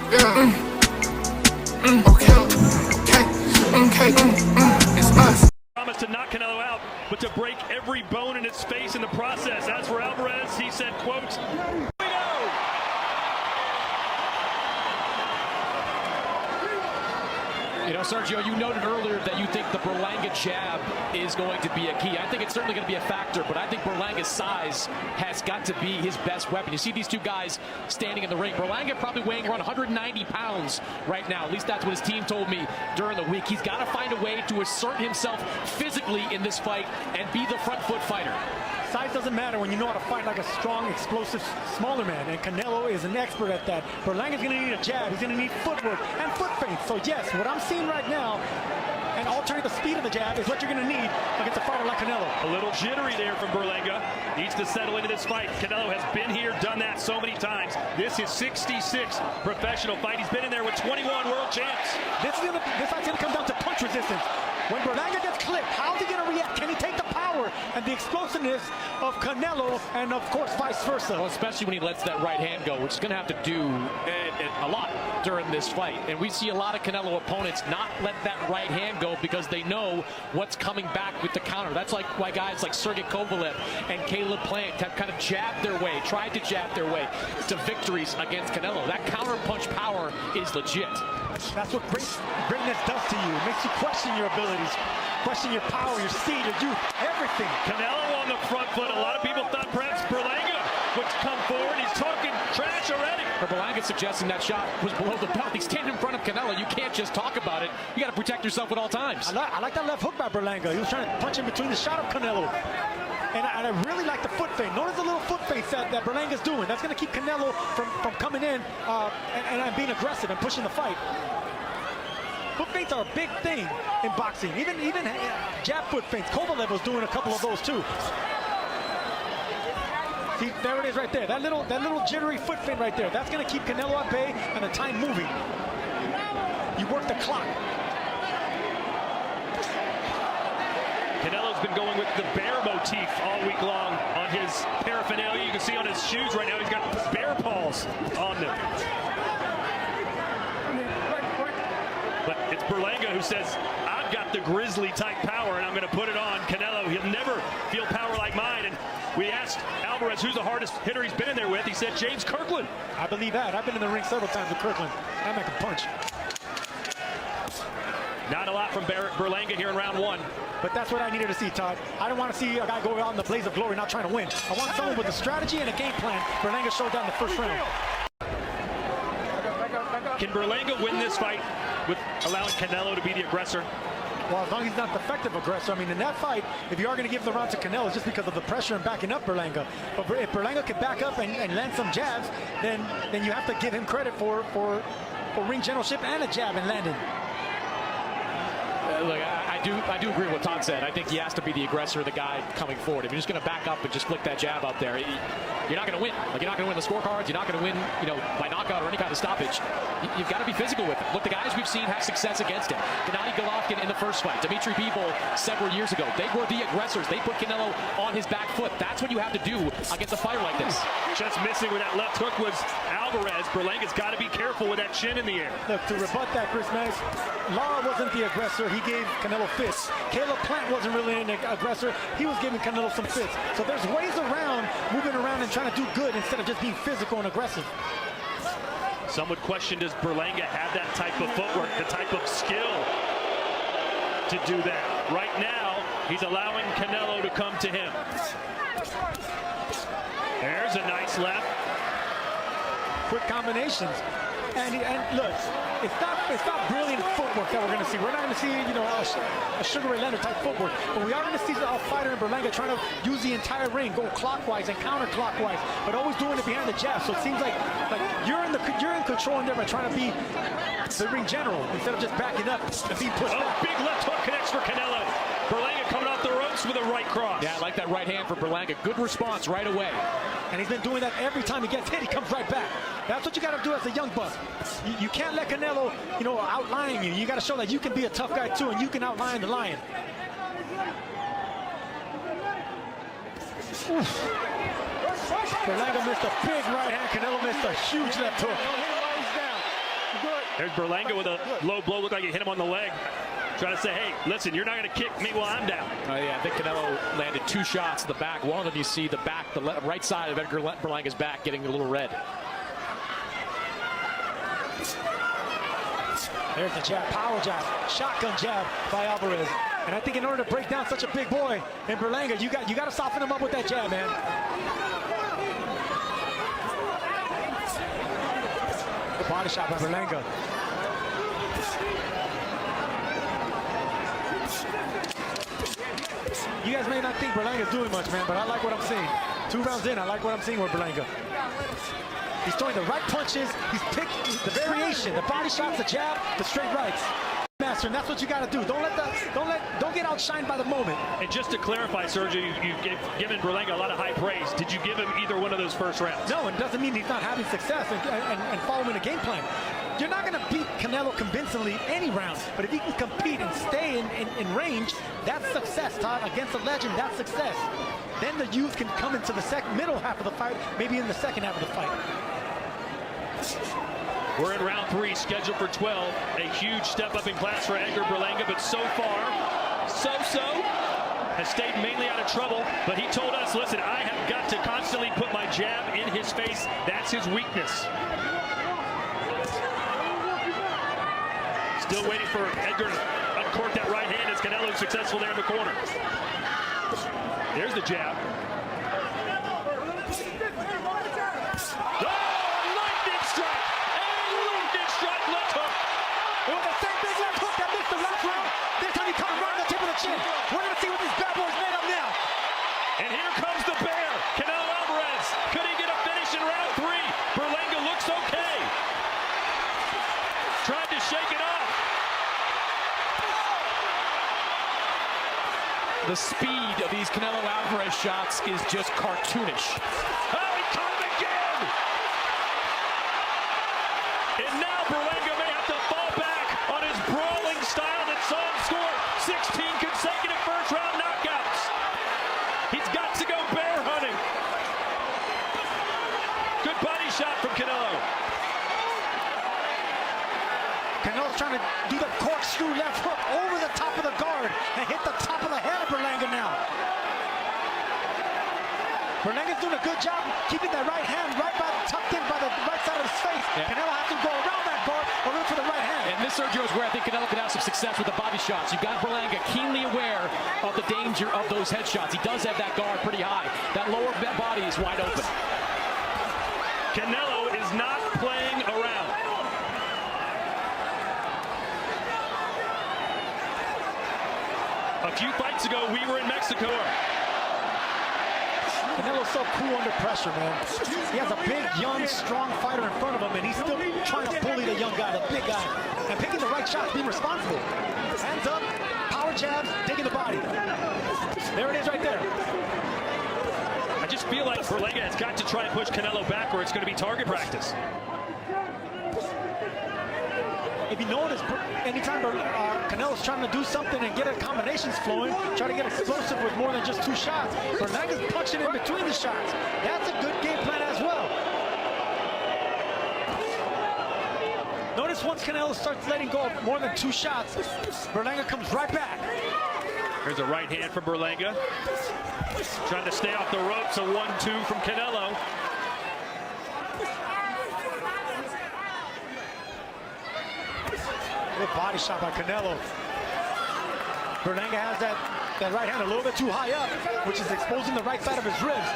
Yeah. Okay. It's us. Promised to knock Canelo out, but to break every bone in its face in the process. As for Alvarez, he said, quote, "Here we go." You know, Sergio, you noted earlier that you think the Berlanga jab is going to be a key. I think it's certainly going to be a factor, but I think Berlanga's size has got to be his best weapon. You see these two guys standing in the ring. Berlanga probably weighing around 190 pounds right now. At least that's what his team told me during the week. He's got to find a way to assert himself physically in this fight and be the front foot fighter. Size doesn't matter when you know how to fight like a strong, explosive, smaller man, and Canelo is an expert at that. Berlanga's going to need a jab. He's going to need footwork and foot feints. So yes, what I'm seeing right now, and altering the speed of the jab, is what you're going to need against a fighter like Canelo. A little jittery there from Berlanga. Needs to settle into this fight. Canelo has been here, done that so many times. This is 66th professional fight. He's been in there with 21 world champs. This fight's going to come down to punch resistance. When Berlanga gets clipped, how's he going to react? Can he take the power and the explosiveness of Canelo, and of course vice versa? Well, especially when he lets that right hand go, which is going to have to do a lot during this fight. And we see a lot of Canelo opponents not let that right hand go because they know what's coming back with the counter. That's like why guys like Sergey Kovalev and Caleb Plant have kind of jabbed their way, tried to jab their way to victories against Canelo. That counter punch power is legit. That's what greatness does to you. It makes you question your abilities, question your power, your speed, your youth, everything. Canelo on the front foot. A lot of people thought perhaps Berlanga would come forward. He's talking trash already. Berlanga suggesting that shot was below the belt. He's standing in front of Canelo. You can't just talk about it. You got to protect yourself at all times. I like that left hook by Berlanga. He was trying to punch in between the shot of Canelo. And I really like the foot feint. Notice the little foot feint that Berlanga's doing. That's going to keep Canelo from coming in and being aggressive and pushing the fight. Foot feints are a big thing in boxing. Even jab foot feints. Kovalev was doing a couple of those too. See, there it is right there. That little jittery foot feint right there. That's going to keep Canelo at bay and the time moving. You work the clock. Canelo's been going with the bear motif all week long on his paraphernalia. You can see on his shoes right now, he's got bear paws on them. But it's Berlanga who says, I've got the grizzly type power and I'm going to put it on Canelo. He'll never feel power like mine. And we asked Alvarez who's the hardest hitter he's been in there with. He said James Kirkland. I believe that. I've been in the ring several times with Kirkland. That man can punch. Not a lot from Berlanga here in round one. But that's what I needed to see, Todd. I don't want to see a guy go out in the blaze of glory not trying to win. I want someone with a strategy and a game plan. Berlanga showed that in the first round. Can Berlanga win this fight with allowing Canelo to be the aggressor? Well, as long as he's not the effective aggressor. I mean, in that fight, if you are going to give the round to Canelo, it's just because of the pressure and backing up Berlanga. But if Berlanga can back up and land some jabs, then you have to give him credit for ring generalship and a jab and landing. Look, I do agree with what Todd said. I think he has to be the aggressor, the guy coming forward. If you're just going to back up and just flick that jab out there, you're not going to win. Like, you're not going to win the scorecards. You're not going to win, by knockout or any kind of stoppage. You've got to be physical with it. Look, the guys we've seen have success against him. Gennady Golovkin in the first fight. Dmitry Bivol several years ago. They were the aggressors. They put Canelo on his back foot. That's what you have to do against a fighter like this. Just missing with that left hook was Alvarez. Berlanga's got to be careful with that chin in the air. Look, to rebut that, Chris Max, Lara wasn't the aggressor. He gave Canelo fists. Caleb Plant wasn't really an aggressor. He was giving Canelo some fists. So there's ways around moving around and trying to do good instead of just being physical and aggressive. Some would question, does Berlanga have that type of footwork, the type of skill to do that? Right now, he's allowing Canelo to come to him. There's a nice left. Quick combinations. And look, it's not brilliant footwork that we're going to see. We're not going to see, a Sugar Ray Leonard type footwork. But we are going to see a fighter in Berlanga trying to use the entire ring, go clockwise and counterclockwise, but always doing it behind the jab. So it seems like you're in control in there by trying to be the ring general instead of just backing up and being pushed back. Big left hook connects for Canelo. Berlanga coming off the ropes with a right cross. Yeah, I like that right hand for Berlanga. Good response right away. And he's been doing that every time he gets hit, he comes right back. That's what you got to do as a young buck. You can't let Canelo, outline you. You got to show that you can be a tough guy too, and you can outline the lion. Berlanga missed a big right hand. Canelo missed a huge left hook. There's Berlanga with a low blow. Looked like he hit him on the leg. Trying to say, hey, listen, you're not going to kick me while I'm down. Yeah, I think Canelo landed 2 shots in the back. One of them you see the back, the right side of Edgar Berlanga's back getting a little red. There's the jab, power jab, shotgun jab by Alvarez. And I think in order to break down such a big boy in Berlanga, you got to soften him up with that jab, man. The body shot by Berlanga. You guys may not think Berlanga's doing much, man, but I like what I'm seeing. 2 rounds in, I like what I'm seeing with Berlanga. He's throwing the right punches. He's picking the variation, the body shots, the jab, the straight rights. Master, and that's what you got to do. Don't get outshined by the moment. And just to clarify, Sergio, you've given Berlanga a lot of high praise. Did you give him either one of those first rounds? No, and it doesn't mean he's not having success and following a game plan. You're not going to beat Canelo convincingly any round, but if he can compete and stay in range, that's success, Todd. Against a legend, that's success. Then the youth can come into the middle half of the fight, maybe in the second half of the fight. We're in round 3, scheduled for 12. A huge step up in class for Edgar Berlanga, but so far, has stayed mainly out of trouble. But he told us, listen, I have got to constantly put my jab in his face. That's his weakness. Still waiting for Edgar to uncork that right hand as Canelo is successful there in the corner. There's the jab. It was the same big left hook that missed the last round. This time he caught him right on the tip of the chin. We're going to see what these bad boys made of now. And here comes the bear, Canelo Alvarez. Could he get a finish in round 3? Berlanga looks okay. Tried to shake it off. The speed of these Canelo Alvarez shots is just cartoonish. Oh, he caught him again. And now Berlanga may have to fall back on his brawling style that saw him score 16 consecutive first-round knockouts. He's got to go bear hunting. Good body shot from Canelo. Canelo's trying to do the corkscrew left hook over the top of the guard and hit the top of the head of Berlanga now. Berlanga's doing a good job keeping that right hand tucked in by the right side of his face. Yeah. Canelo has to go around that guard or look for the right hand. And this, Sergio, is where I think Canelo can have some success with the body shots. You've got Berlanga keenly aware of the danger of those headshots. He does have that guard pretty high. That lower body is wide open. Canelo is not playing around. A few fights ago, we were in Mexico. Canelo's so cool under pressure, man. He has a big, young, strong fighter in front of him, and he's still trying to bully the young guy, the big guy, and picking the right shots, being responsible. Hands up, power jabs, digging the body. There it is right there. I just feel like Berlanga has got to try and push Canelo back, or it's going to be target practice. If you notice, anytime Canelo's trying to do something and get combinations flowing, try to get explosive with more than just 2 shots, Berlanga's punching in between the shots. That's a good game plan as well. Notice once Canelo starts letting go of more than 2 shots, Berlanga comes right back. Here's a right hand from Berlanga. Trying to stay off the ropes, a 1-2 from Canelo. Good body shot by Canelo. Berlanga has that right hand a little bit too high up, which is exposing the right side of his ribs.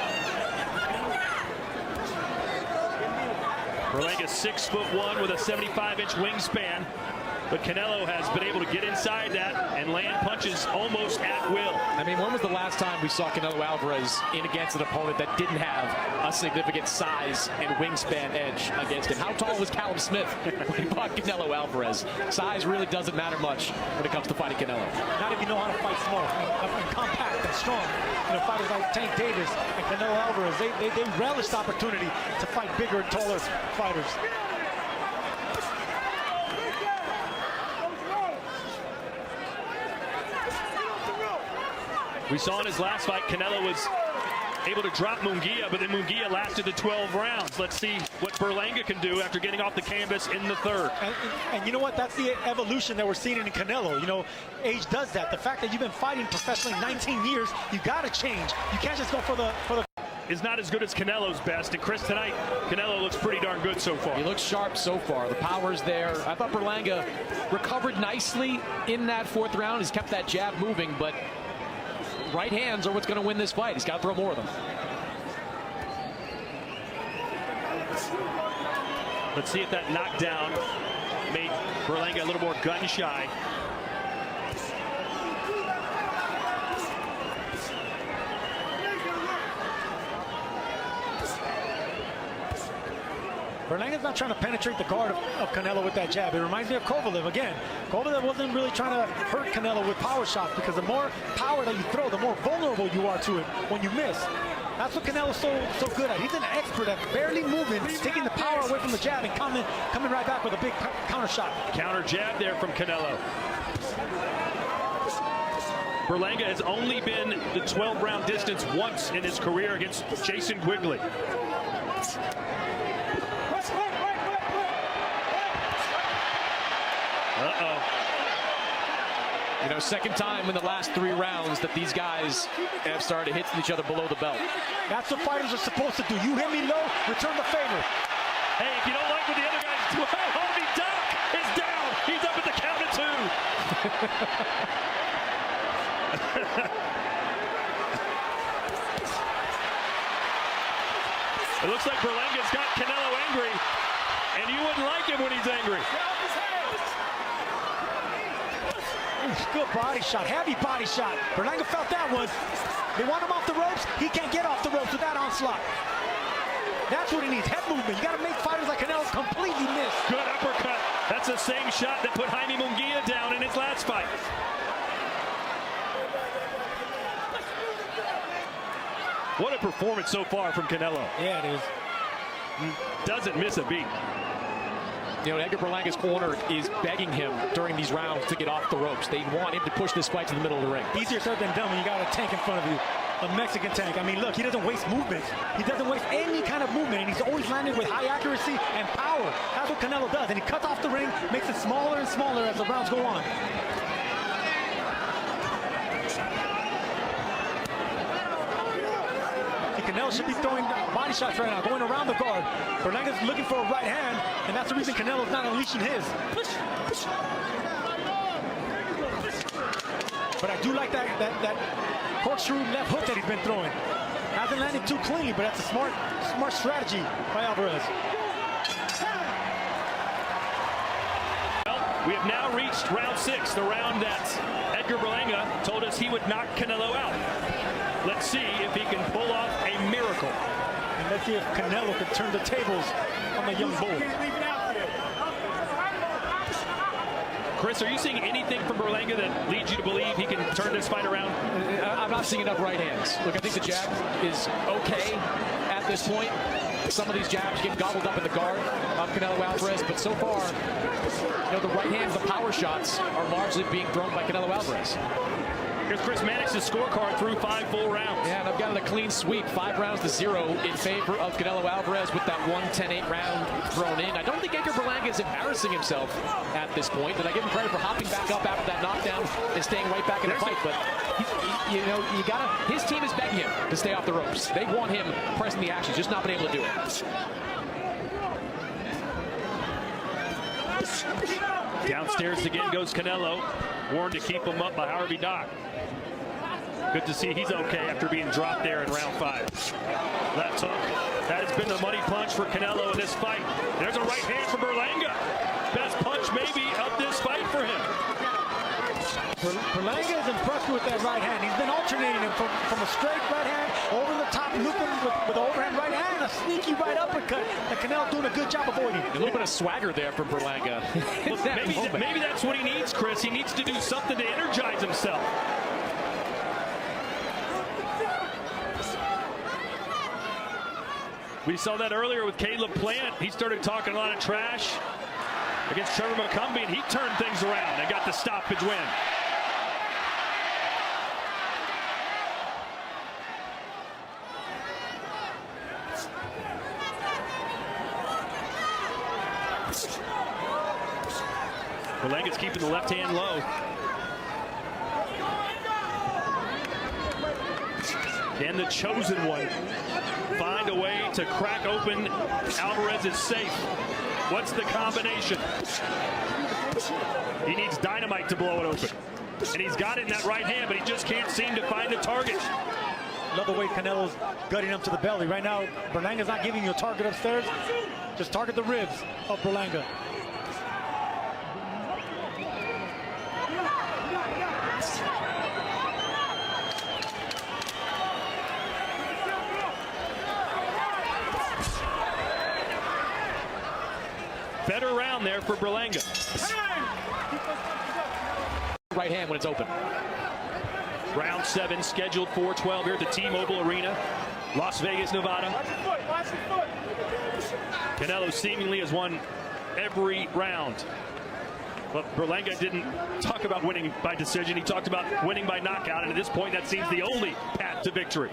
Berlanga's 6'1" with a 75-inch wingspan. But Canelo has been able to get inside that and land punches almost at will. I mean, when was the last time we saw Canelo Alvarez in against an opponent that didn't have a significant size and wingspan edge against him? How tall was Callum Smith when he fought Canelo Alvarez? Size really doesn't matter much when it comes to fighting Canelo. Not if you know how to fight small and compact and strong. You know, fighters like Tank Davis and Canelo Alvarez, they relish the opportunity to fight bigger and taller fighters. We saw in his last fight, Canelo was able to drop Munguia, but then Munguia lasted the 12 rounds. Let's see what Berlanga can do after getting off the canvas in the third. And you know what? That's the evolution that we're seeing in Canelo. You know, age does that. The fact that you've been fighting professionally 19 years, you got to change. You can't just go for the is not as good as Canelo's best. And Chris, tonight, Canelo looks pretty darn good so far. He looks sharp so far. The power's there. I thought Berlanga recovered nicely in that fourth round. He's kept that jab moving, but right hands are what's going to win this fight. He's got to throw more of them. Let's see if that knockdown made Berlanga a little more gun shy. Berlanga's not trying to penetrate the guard of Canelo with that jab. It reminds me of Kovalev again. Kovalev wasn't really trying to hurt Canelo with power shots, because the more power that you throw, the more vulnerable you are to it when you miss. That's what Canelo's so good at. He's an expert at barely moving, taking the power away from the jab and coming right back with a big counter shot. Counter jab there from Canelo. Berlanga has only been the 12-round distance once in his career against Jason Quigley. You know, second time in the last 3 rounds that these guys have started hitting each other below the belt. That's what fighters are supposed to do. You hit me low, return the favor. Hey, if you don't like what the other guy's doing, Harvey Dock is down. He's up at the count of 2. It looks like Berlanga's got Canelo angry, and you wouldn't like him when he's angry. Good body shot, heavy body shot. Berlanga felt that one. They want him off the ropes. He can't get off the ropes with that onslaught. That's what he needs, head movement. You got to make fighters like Canelo completely miss. Good uppercut. That's the same shot that put Jaime Munguia down in his last fight. What a performance so far from Canelo. Yeah, it is. Doesn't miss a beat. You know, Edgar Berlanga's corner is begging him during these rounds to get off the ropes. They want him to push this fight to the middle of the ring. Easier said than done when you got a tank in front of you. A Mexican tank. I mean, look, he doesn't waste movement. He doesn't waste any kind of movement, and he's always landing with high accuracy and power. That's what Canelo does, and he cuts off the ring, makes it smaller and smaller as the rounds go on. Canelo should be throwing body shots right now, going around the guard. Berlanga's looking for a right hand, and that's the reason Canelo's not unleashing his. But I do like that corkscrew left hook that he's been throwing. Hasn't landed too clean, but that's a smart strategy by Alvarez. Well, we have now reached round 6, the round that Edgar Berlanga told us he would knock Canelo out. Let's see if he can pull off a miracle. And let's see if Canelo can turn the tables on the young bull. Chris, are you seeing anything from Berlanga that leads you to believe he can turn this fight around? I'm not seeing enough right hands. Look, I think the jab is okay at this point. Some of these jabs get gobbled up in the guard of Canelo Alvarez, but so far, you know, the right hands, the power shots are largely being thrown by Canelo Alvarez. Here's Chris Mannix's scorecard through 5 full rounds. Yeah, and I've got it a clean sweep, 5 rounds to 0 in favor of Canelo Alvarez with that 1-10-8 round thrown in. I don't think Edgar Berlanga is embarrassing himself at this point, and I give him credit for hopping back up after that knockdown and staying right back in the fight. But you know, you gotta. His team is begging him to stay off the ropes. They want him pressing the action, just not been able to do it. Downstairs again goes Canelo, warned to keep him up by Harvey Dock. Good to see he's okay after being dropped there in round 5. Left hook. That has been the money punch for Canelo in this fight. There's a right hand from Berlanga. Best punch maybe of this fight for him. Berlanga is impressed with that right hand. He's been alternating him from a straight right hand over the top, looping with an overhand right hand, a sneaky right uppercut that Canelo doing a good job avoiding. A little bit of swagger there from Berlanga. Look, maybe that's what he needs, Chris. He needs to do something to energize himself. We saw that earlier with Caleb Plant. He started talking a lot of trash against Trevor McCumbee, and he turned things around and got the stoppage win. Berlanga's keeping the left hand low. Can the chosen one find a way to crack open Alvarez's safe? What's the combination? He needs dynamite to blow it open. And he's got it in that right hand, but he just can't seem to find a target. Love the way Canelo's gutting him to the belly. Right now, Berlanga's not giving you a target upstairs. Just target the ribs of Berlanga. Better round there for Berlanga. Right hand when it's open. Round 7 scheduled for 12 here at the T-Mobile Arena, Las Vegas, Nevada. Canelo seemingly has won every round. But Berlanga didn't talk about winning by decision. He talked about winning by knockout, and at this point that seems the only path to victory.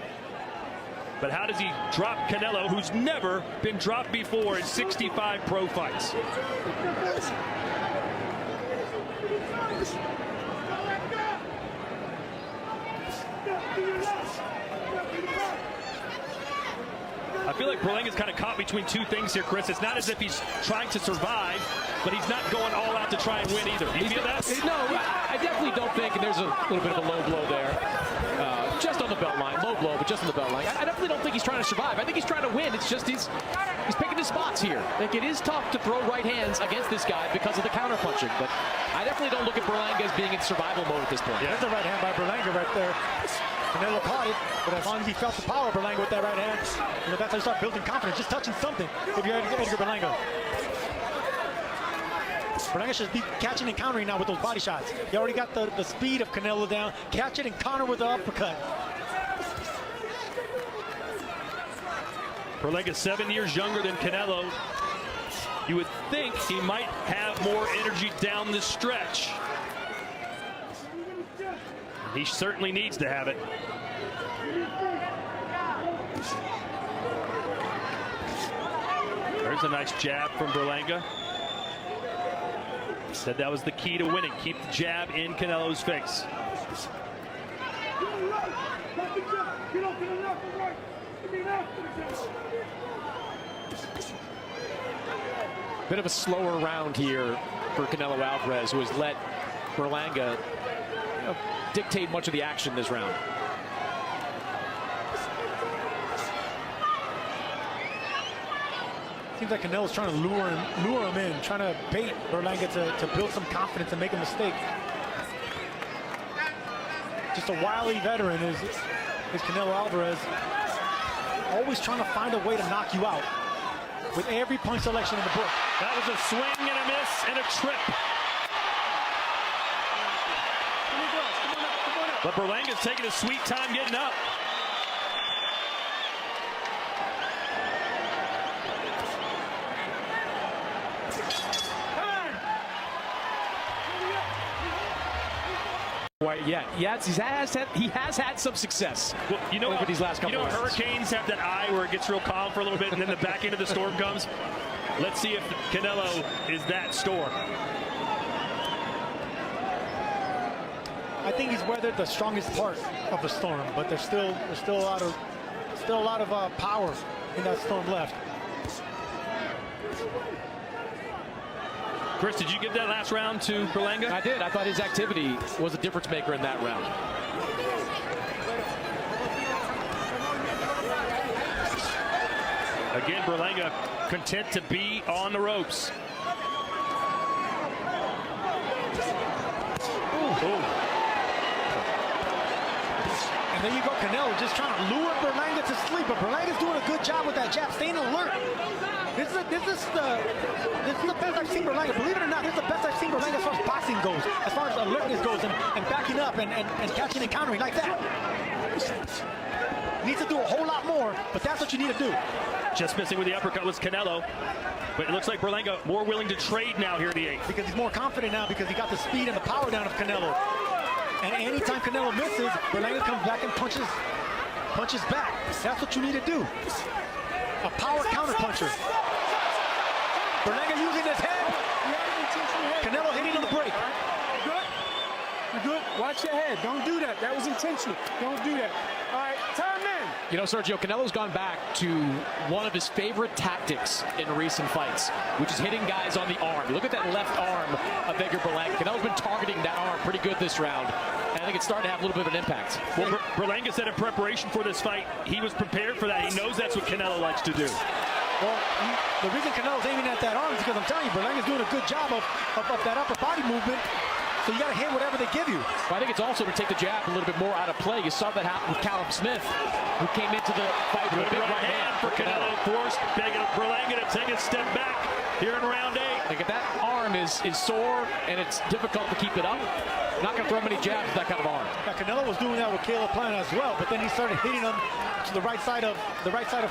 But how does he drop Canelo, who's never been dropped before in 65 pro fights? I feel like Berlanga's kind of caught between two things here, Chris. It's not as if he's trying to survive, but he's not going all out to try and win either. Do you feel that? No, I definitely don't think, and there's a little bit of a low blow there. Just on the belt line. Low blow, but just on the belt line. I definitely don't think he's trying to survive. I think he's trying to win. It's just he's picking his spots here. Like, it is tough to throw right hands against this guy because of the counter punching, but I definitely don't look at Berlanga as being in survival mode at this point. Yeah, that's a right hand by Berlanga right there. Canelo caught it, but as long as he felt the power of Berlanga with that right hand, you know, that's how you start building confidence, just touching something if you're Edgar Berlanga. Berlanga should be catching and countering now with those body shots. You already got the speed of Canelo down. Catch it and counter with the uppercut. Berlanga 7 years younger than Canelo. You would think he might have more energy down the stretch. He certainly needs to have it. There's a nice jab from Berlanga. Said that was the key to winning. Keep the jab in Canelo's face. Bit of a slower round here for Canelo Alvarez, who has let Berlanga dictate much of the action this round. Seems like Canelo's trying to lure him in, trying to bait Berlanga to build some confidence and make a mistake. Just a wily veteran is Canelo Alvarez. Always trying to find a way to knock you out with every punch selection in the book. That was a swing and a miss and a trip. But Berlanga's taking a sweet time getting up. Yeah, he has had some success. Well, you know, over these last couple of hurricanes have that eye where it gets real calm for a little bit, and then the back end of the storm comes. Let's see if Canelo is that storm. I think he's weathered the strongest part of the storm, but there's still a lot of power in that storm left. Chris, did you give that last round to Berlanga? I did. I thought his activity was a difference maker in that round. Again, Berlanga content to be on the ropes. Ooh. And there you go, Canelo just trying to lure Berlanga to sleep, but Berlanga's doing a good job with that jab, staying alert. This is the best I've seen Berlanga. Believe it or not, this is the best I've seen Berlanga as far as boxing goes, as far as alertness goes, and backing up and catching and countering like that. Needs to do a whole lot more, but that's what you need to do. Just missing with the uppercut was Canelo, but it looks like Berlanga more willing to trade now here at the 8th. Because he's more confident now because he got the speed and the power down of Canelo. And anytime Canelo misses, Berlanga comes back and punches back. That's what you need to do. A power counter puncher. Berlanga using his head. Canelo hitting on the break. your head. Don't do that. That was intentional. Don't do that. All right, time in. You know, Sergio, Canelo's gone back to one of his favorite tactics in recent fights, which is hitting guys on the arm. Look at that left arm of Edgar Berlanga. Canelo's been targeting that arm pretty good this round, and I think it's starting to have a little bit of an impact. Well, Berlanga said in preparation for this fight, he was prepared for that. He knows that's what Canelo likes to do. Well, the reason Canelo's aiming at that arm is because I'm telling you, Berlanga's doing a good job of that upper body movement. So you got to hit whatever they give you. Well, I think it's also to take the jab a little bit more out of play. You saw that happen with Callum Smith, who came into the fight with a big right hand for Canelo. Forced Berlanga to take a step back here in round 8. Like if that arm is sore and it's difficult to keep it up, not going to throw many jabs with that kind of arm. Now, Canelo was doing that with Caleb Plant as well, but then he started hitting him to the right side of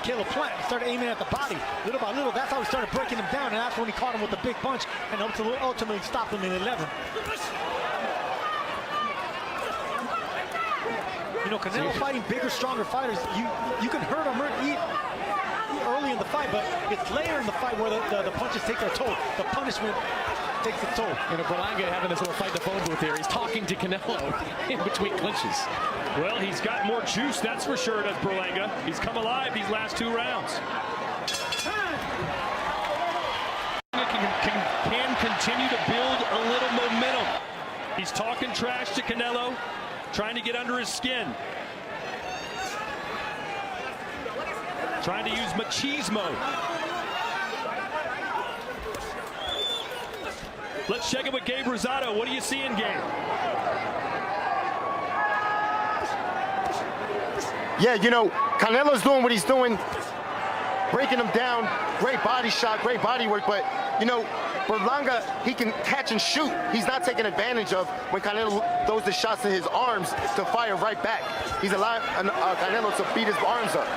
Caleb Plant. He started aiming at the body little by little. That's how he started breaking him down, and that's when he caught him with a big punch and ultimately stopped him in 11. You know, Canelo fighting bigger, stronger fighters, you can hurt him early in the fight, but it's later in the fight where the punches take their toll. The punishment takes its toll. You know, Berlanga having this little fight in the phone booth here. He's talking to Canelo in between clinches. Well, he's got more juice, that's for sure, does Berlanga. He's come alive these last 2 rounds. Can continue to build a little momentum. He's talking trash to Canelo, trying to get under his skin. Trying to use machismo. Let's check it with Gabe Rosado. What do you see in Gabe? Yeah, you know, Canelo's doing what he's doing, breaking him down. Great body shot, great body work, but, you know, Berlanga, he can catch and shoot. He's not taking advantage of when Canelo throws the shots in his arms to fire right back. He's allowing Canelo to beat his arms up.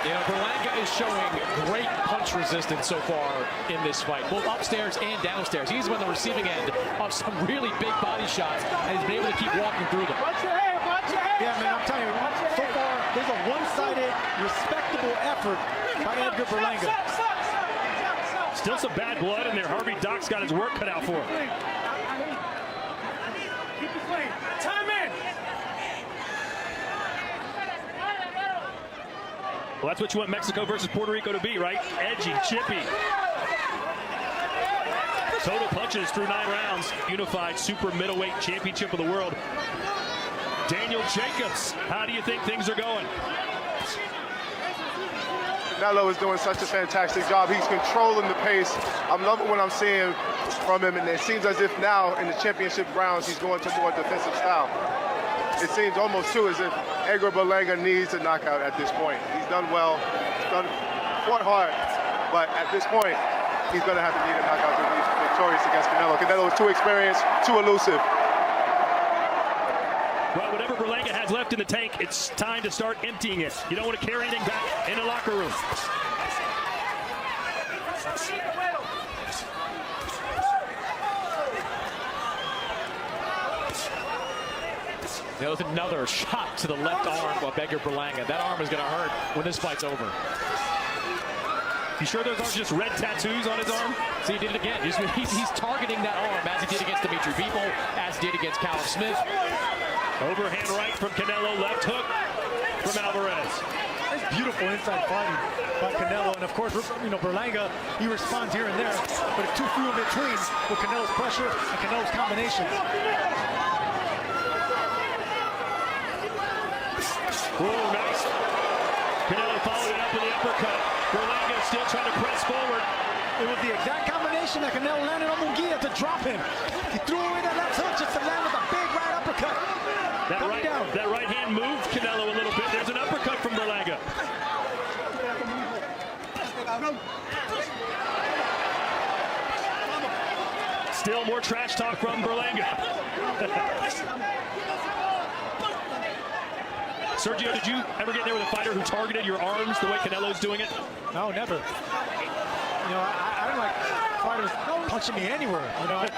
You know, Berlanga is showing great punch resistance so far in this fight, both upstairs and downstairs. He's on the receiving end of some really big body shots, and he's been able to keep walking through them. Watch your head, watch your head. Yeah, man, I'm telling you, so far, there's a one-sided, respectable effort by Edgar Berlanga. Still some bad blood in there. Harvey Doc's got his work cut out for him. Keep it clean. Time in. Well, that's what you want Mexico versus Puerto Rico to be, right? Edgy, chippy. Total punches through 9 rounds. Unified super middleweight championship of the world. Daniel Jacobs, how do you think things are going? Canelo is doing such a fantastic job. He's controlling the pace. I'm loving what I'm seeing from him, and it seems as if now in the championship rounds he's going to more defensive style. It seems almost too as if Edgar Berlanga needs a knockout at this point. He's done well, fought hard, but at this point he's going to have to need a knockout to be victorious against Canelo. Canelo is too experienced, too elusive. Well, whatever Berlanga has left in the tank, it's time to start emptying it. You don't want to carry anything back in the locker room. There's another shot to the left arm of Edgar Berlanga. That arm is going to hurt when this fight's over. You sure those aren't just red tattoos on his arm? See, he did it again. He's targeting that arm as he did against Dimitri Bivol, as he did against Callum Smith. Overhand right from Canelo, left hook from Alvarez. It's beautiful inside fighting by Canelo, and of course, you know, Berlanga, he responds here and there, but it's too few in between with Canelo's pressure and Canelo's combination. Oh, nice. Canelo followed it up with the uppercut. Berlanga still trying to press forward. It was the exact combination that Canelo landed on Munguia to drop him. He threw away that left hook just to land with a big right uppercut. That right hand moved Canelo a little bit. There's an uppercut from Berlanga. Still more trash talk from Berlanga. Sergio, did you ever get there with a fighter who targeted your arms the way Canelo's doing it? No, never. You know, I don't like fighters punching me anywhere. You know, I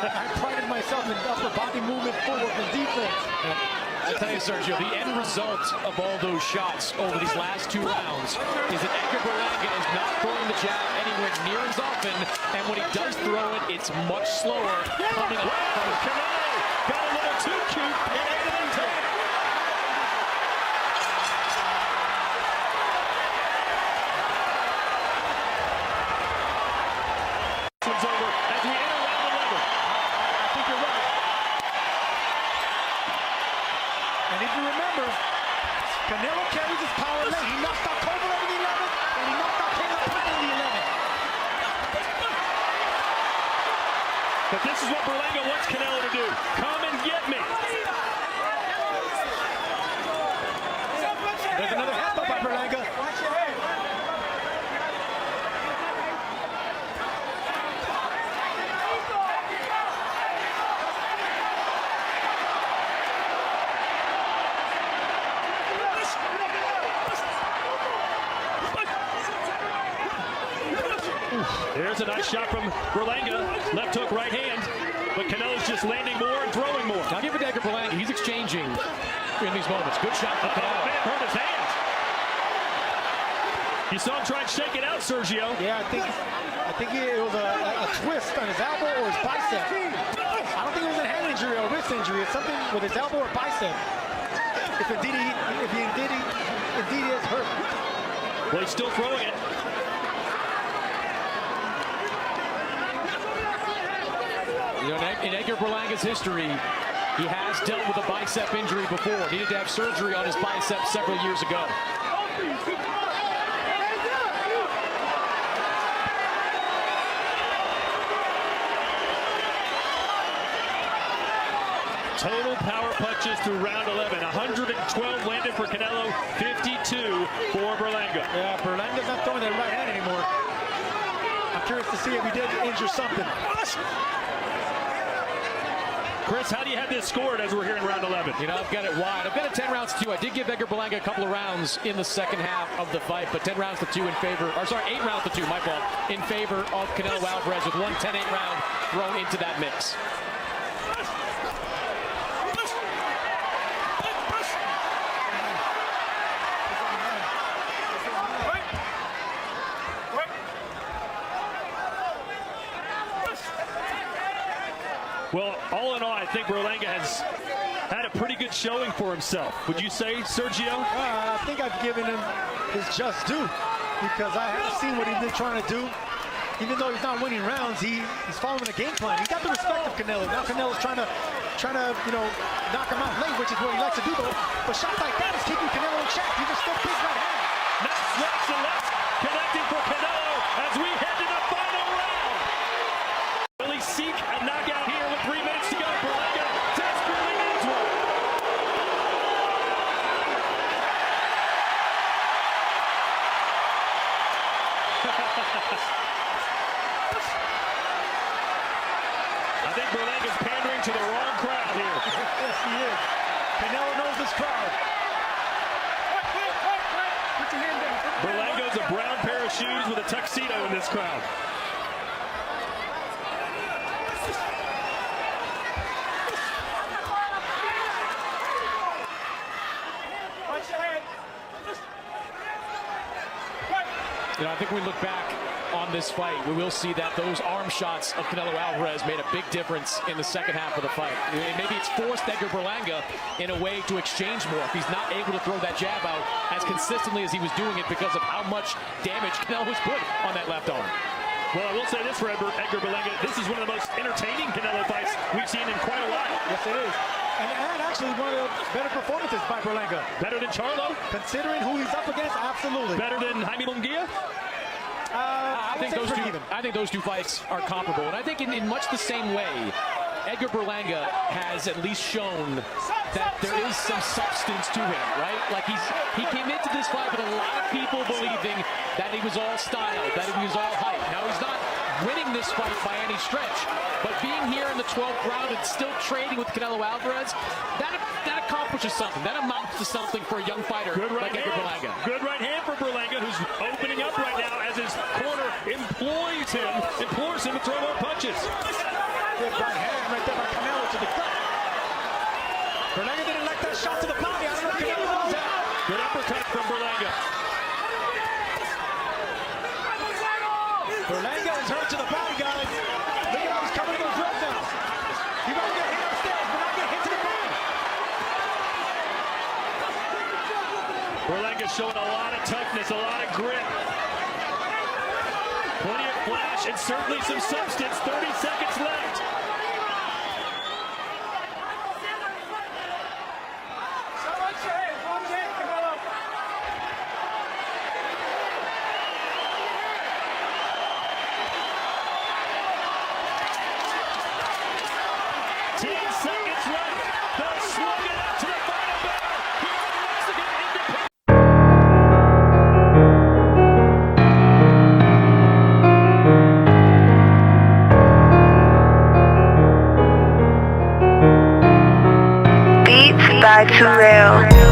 prided myself in upper body movement, footwork, and defense. I tell you, Sergio, the end result of all those shots over these last 2 rounds is that Edgar Berlanga is not throwing the jab anywhere near as often, and when he does throw it, it's much slower coming up from Canelo got a little too cute in 8 and 10. One's over as we enter round 11. I think you're right. And if you remember, Canelo carries his power late. He knocked out Kovalev in the 11th, and he knocked out Caleb Plant in the 11th. But this is what Berlanga wants Canelo to do. Come and get me. There's another headbutt by Berlanga. There's a nice shot from Berlanga. Left hook, right hand. But Canelo's just landing more and throwing more. Now give it to Edgar Berlanga. He's exchanging in these moments. Good shot from Canelo. Man, hurt his hand. You saw him try and shake it out, Sergio. Yeah, I think it was a twist on his elbow or his bicep. I don't think it was a hand injury or a wrist injury. It's something with his elbow or bicep. If he indeed is hurt. Well, he's still throwing it. You know, in Edgar Berlanga's history, he has dealt with a bicep injury before. He needed to have surgery on his bicep several years ago. Total power punches through round 11. 112 landed for Canelo, 52 for Berlanga. Yeah, Berlanga's not throwing that right hand anymore. I'm curious to see if he did injure something. Chris, how do you have this scored as we're here in round 11? You know, I've got it wide. I've got it 10 rounds to 2. I did give Edgar Berlanga a couple of rounds in the second half of the fight, but 10 rounds to 2 in favor, or sorry, 8 rounds to 2, my fault, in favor of Canelo Alvarez with one 10-8 round thrown into that mix. Well, all in all, I think Berlanga has had a pretty good showing for himself. Would you say, Sergio? I think I've given him his just due because I have seen what he's been trying to do. Even though he's not winning rounds, he's following a game plan. He got the respect of Canelo. Now Canelo's trying to knock him out late, which is what he likes to do. But shots like that is keeping Canelo in check. He just still big right hand. Next to left, connecting for Canelo as we head to the final round. Will he seek a knockout here with 3 minutes to go? Berlanga desperately needs one. I think Berlanga's pandering to the wrong crowd here. Yes, he is. Canelo knows this crowd. Berlanga's a brown pair of shoes with a tuxedo in this crowd. You know, I think when we look back on this fight, we will see that those arm shots of Canelo Alvarez made a big difference in the second half of the fight. Maybe it's forced Edgar Berlanga in a way to exchange more if he's not able to throw that jab out as consistently as he was doing it because of how much damage Canelo was put on that left arm. Well, I will say this for Edgar Berlanga. This is one of the most entertaining Canelo fights we've seen in quite a while. Yes, it is. And actually one of the better performances by Berlanga. Better than Charlo? Considering who he's up against, absolutely. Better than Jaime Munguia? I think those two fights are comparable. And I think in much the same way, Edgar Berlanga has at least shown that there is some substance to him, right? Like he came into this fight with a lot of people believing that he was all style, that he was all hype. Now he's not winning this fight by any stretch, but being here in the 12th round and still trading with Canelo Alvarez, that accomplishes something. That amounts to something for a young fighter like Edgar Berlanga. Good right hand for Berlanga, who's opening up right now as his corner implores him to throw more punches. Good right hand right there by Canelo to the gut. Berlanga didn't like that shot to the body. I don't know if Canelo knows that. Good uppercut from Berlanga. Berlanga is hurt to the body, guys. Look at how he's covering those ropes now. He's going to get hit upstairs, but not get hit to the body. Berlanga's showing a lot of toughness, a lot of grit. Plenty of flash and certainly some substance. 30 seconds left. By Too Real.